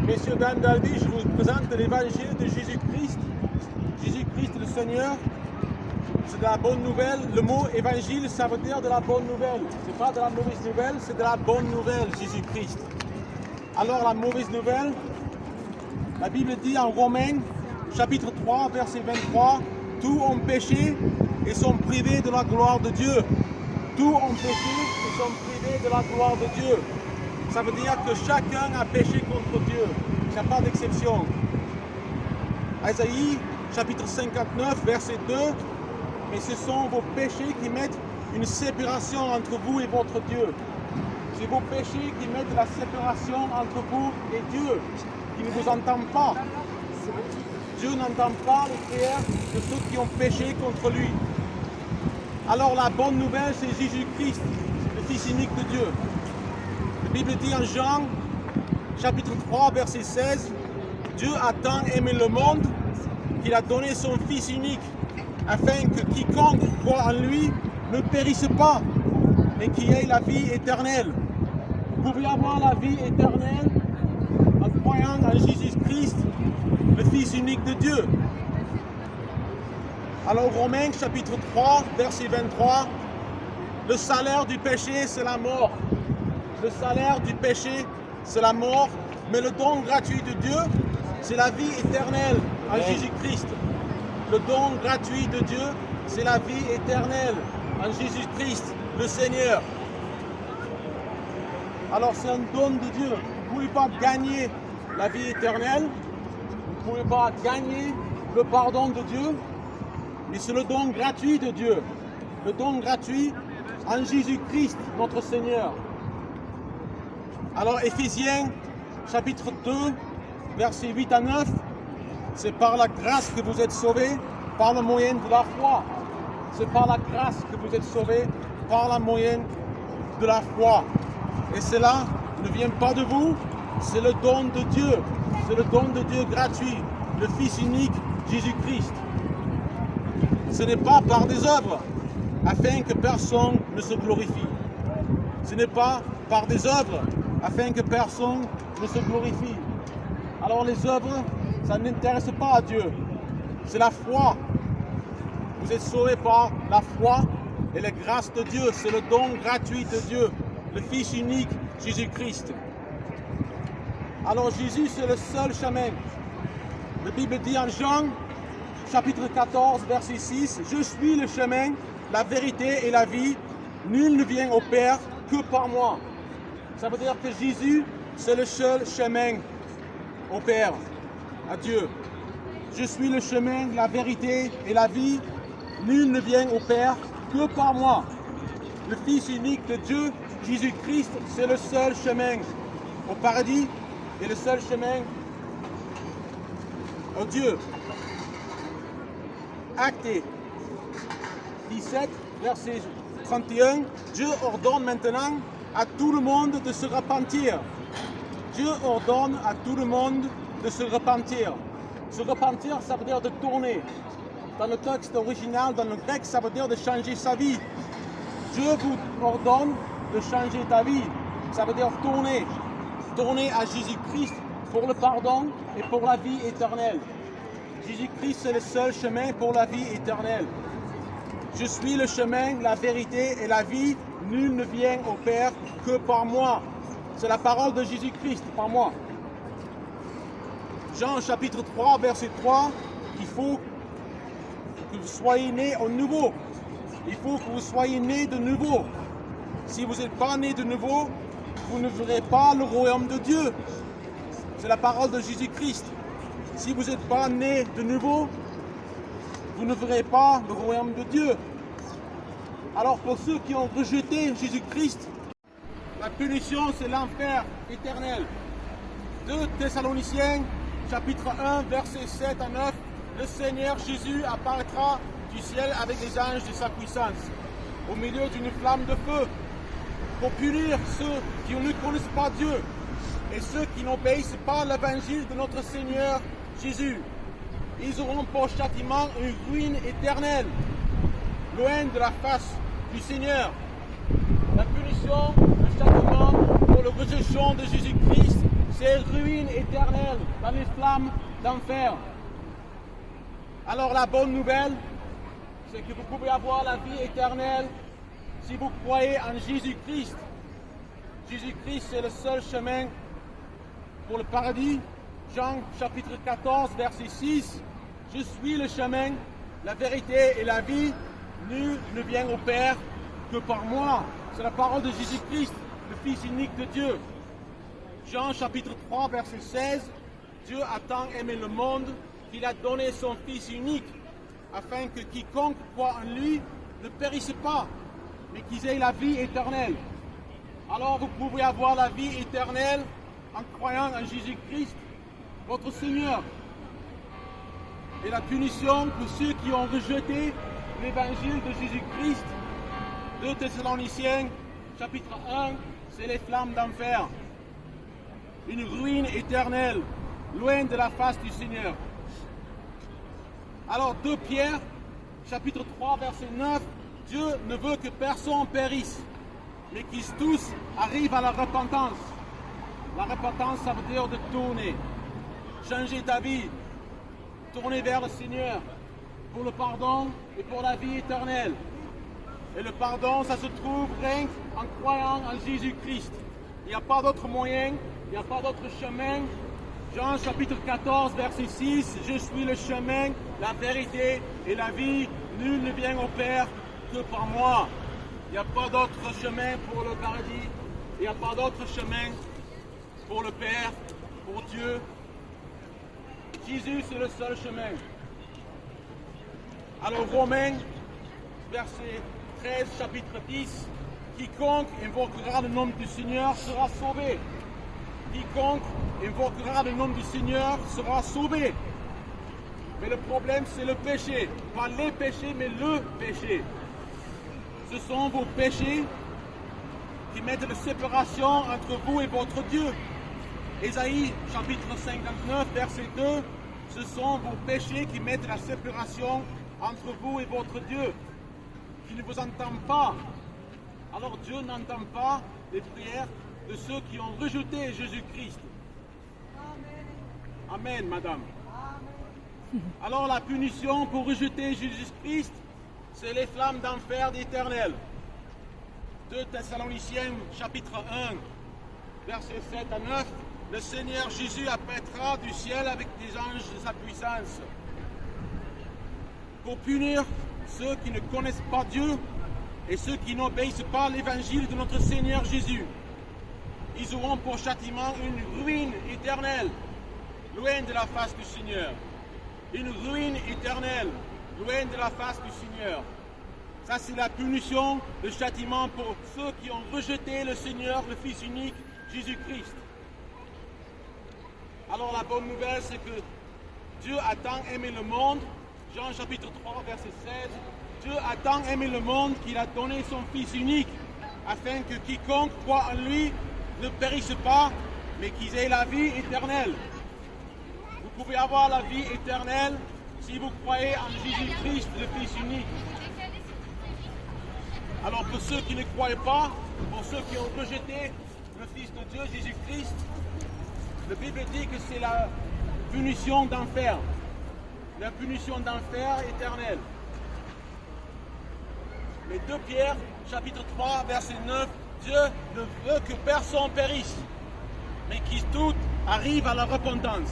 Messieurs, dames, David, je vous présente l'évangile de Jésus-Christ. Jésus-Christ le Seigneur, c'est de la bonne nouvelle. Le mot évangile, ça veut dire de la bonne nouvelle. C'est pas de la mauvaise nouvelle, c'est de la bonne nouvelle, Jésus-Christ. Alors la mauvaise nouvelle, la Bible dit en Romains, chapitre 3, verset 23, « Tous ont péché et sont privés de la gloire de Dieu. » Tous ont péché et sont privés de la gloire de Dieu. Ça veut dire que chacun a péché contre Dieu. Il n'y a pas d'exception. Isaïe, chapitre 59, verset 2, « Mais ce sont vos péchés qui mettent une séparation entre vous et votre Dieu. » C'est vos péchés qui mettent la séparation entre vous et Dieu, qui ne vous entend pas. Dieu n'entend pas les prières de ceux qui ont péché contre lui. Alors la bonne nouvelle, c'est Jésus-Christ, le Fils unique de Dieu. La Bible dit en Jean, chapitre 3, verset 16, « Dieu a tant aimé le monde qu'il a donné son Fils unique, afin que quiconque croit en lui ne périsse pas, mais qu'il ait la vie éternelle. » Vous pouvez avoir la vie éternelle en croyant en Jésus-Christ, le Fils unique de Dieu. Alors Romains chapitre 3, verset 23, « Le salaire du péché, c'est la mort. » Le salaire du péché, c'est la mort, mais le don gratuit de Dieu, c'est la vie éternelle en Jésus-Christ. Le don gratuit de Dieu, c'est la vie éternelle en Jésus-Christ, le Seigneur. Alors c'est un don de Dieu. Vous ne pouvez pas gagner la vie éternelle, vous ne pouvez pas gagner le pardon de Dieu, mais c'est le don gratuit de Dieu. Le don gratuit en Jésus-Christ, notre Seigneur. Alors Éphésiens, chapitre 2, versets 8 à 9, c'est par la grâce que vous êtes sauvés, par le moyen de la foi. C'est par la grâce que vous êtes sauvés, par la moyen de la foi. Et cela ne vient pas de vous, c'est le don de Dieu. C'est le don de Dieu gratuit, le Fils unique, Jésus-Christ. Ce n'est pas par des œuvres, afin que personne ne se glorifie. Ce n'est pas par des œuvres, afin que personne ne se glorifie. Alors les œuvres, ça n'intéresse pas à Dieu. C'est la foi. Vous êtes sauvés par la foi et la grâce de Dieu. C'est le don gratuit de Dieu, le Fils unique, Jésus-Christ. Alors Jésus, c'est le seul chemin. La Bible dit en Jean, chapitre 14, verset 6, « Je suis le chemin, la vérité et la vie. Nul ne vient au Père que par moi. » Ça veut dire que Jésus, c'est le seul chemin au Père, à Dieu. Je suis le chemin, la vérité et la vie. Nul ne vient au Père que par moi. Le Fils unique de Dieu, Jésus-Christ, c'est le seul chemin au paradis et le seul chemin au Dieu. Acte 17, verset 31, Dieu ordonne maintenant à tout le monde de se repentir. Dieu ordonne à tout le monde de se repentir. Se repentir, ça veut dire de tourner. Dans le texte original, dans le grec, ça veut dire de changer sa vie. Dieu vous ordonne de changer ta vie. Ça veut dire tourner. Tourner à Jésus-Christ pour le pardon et pour la vie éternelle. Jésus-Christ, c'est le seul chemin pour la vie éternelle. Je suis le chemin, la vérité et la vie. Nul ne vient au Père que par moi. C'est la parole de Jésus-Christ, par moi. Jean chapitre 3, verset 3, il faut que vous soyez nés au nouveau. Il faut que vous soyez nés de nouveau. Si vous n'êtes pas nés de nouveau, vous ne verrez pas le royaume de Dieu. C'est la parole de Jésus-Christ. Si vous n'êtes pas nés de nouveau, vous ne verrez pas le royaume de Dieu. Alors pour ceux qui ont rejeté Jésus-Christ, la punition c'est l'enfer éternel. 2 Thessaloniciens, chapitre 1, versets 7 à 9, le Seigneur Jésus apparaîtra du ciel avec les anges de sa puissance, au milieu d'une flamme de feu, pour punir ceux qui ne connaissent pas Dieu et ceux qui n'obéissent pas à l'évangile de notre Seigneur Jésus. Ils auront pour châtiment une ruine éternelle, loin de la face du Seigneur. La punition, le châtiment pour la rejection de Jésus-Christ, c'est ruine éternelle dans les flammes d'enfer. Alors la bonne nouvelle, c'est que vous pouvez avoir la vie éternelle si vous croyez en Jésus-Christ. Jésus-Christ, c'est le seul chemin pour le paradis. Jean chapitre 14, verset 6. Je suis le chemin, la vérité et la vie. Nul ne vient au Père que par moi. C'est la parole de Jésus-Christ, le Fils unique de Dieu. Jean chapitre 3, verset 16. Dieu a tant aimé le monde qu'il a donné son Fils unique, afin que quiconque croit en lui ne périsse pas, mais qu'ils aient la vie éternelle. Alors vous pouvez avoir la vie éternelle en croyant en Jésus-Christ, votre Seigneur. Et la punition pour ceux qui ont rejeté l'évangile de Jésus-Christ, 2 Thessaloniciens, chapitre 1, c'est les flammes d'enfer. Une ruine éternelle, loin de la face du Seigneur. Alors 2 Pierre, chapitre 3, verset 9, Dieu ne veut que personne périsse, mais qu'ils tous arrivent à la repentance. La repentance, ça veut dire de tourner, changer ta vie, tourner vers le Seigneur pour le pardon et pour la vie éternelle. Et le pardon, ça se trouve rien qu'en croyant en Jésus-Christ. Il n'y a pas d'autre moyen, il n'y a pas d'autre chemin. Jean chapitre 14, verset 6, je suis le chemin, la vérité et la vie. Nul ne vient au Père que par moi. Il n'y a pas d'autre chemin pour le paradis. Il n'y a pas d'autre chemin pour le Père, pour Dieu. Jésus, c'est le seul chemin. Alors Romains, verset 13, chapitre 10, quiconque invoquera le nom du Seigneur sera sauvé. Quiconque invoquera le nom du Seigneur sera sauvé. Mais le problème, c'est le péché. Pas les péchés, mais le péché. Ce sont vos péchés qui mettent la séparation entre vous et votre Dieu. Ésaïe, chapitre 59, verset 2, ce sont vos péchés qui mettent la séparation entre vous et votre Dieu, qui ne vous entend pas. Alors Dieu n'entend pas les prières de ceux qui ont rejeté Jésus-Christ. Amen, madame. Alors la punition pour rejeter Jésus-Christ, c'est les flammes d'enfer d'éternel. 2 Thessaloniciens, chapitre 1, versets 7 à 9. Le Seigneur Jésus apparaîtra du ciel avec des anges de sa puissance pour punir ceux qui ne connaissent pas Dieu et ceux qui n'obéissent pas à l'évangile de notre Seigneur Jésus. Ils auront pour châtiment une ruine éternelle, loin de la face du Seigneur. Une ruine éternelle, loin de la face du Seigneur. Ça, c'est la punition, le châtiment pour ceux qui ont rejeté le Seigneur, le Fils unique, Jésus-Christ. Alors la bonne nouvelle, c'est que Dieu a tant aimé le monde, Jean chapitre 3, verset 16, Dieu a tant aimé le monde qu'il a donné son Fils unique, afin que quiconque croit en lui ne périsse pas, mais qu'ils aient la vie éternelle. Vous pouvez avoir la vie éternelle si vous croyez en Jésus-Christ, le Fils unique. Alors pour ceux qui ne croient pas, pour ceux qui ont rejeté le Fils de Dieu, Jésus-Christ, la Bible dit que c'est la punition d'enfer. La punition d'enfer éternelle. Mais 2 Pierre, chapitre 3, verset 9, Dieu ne veut que personne périsse, mais qu'ils tous arrivent à la repentance.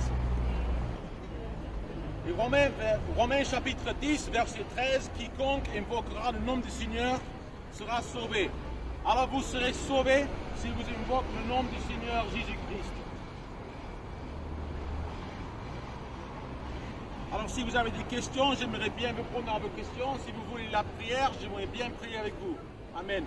Et Romains chapitre 10, verset 13, quiconque invoquera le nom du Seigneur sera sauvé. Alors vous serez sauvés si vous invoquez le nom du Seigneur Jésus-Christ. Alors si vous avez des questions, j'aimerais bien répondre à vos questions. Si vous voulez la prière, j'aimerais bien prier avec vous. Amen.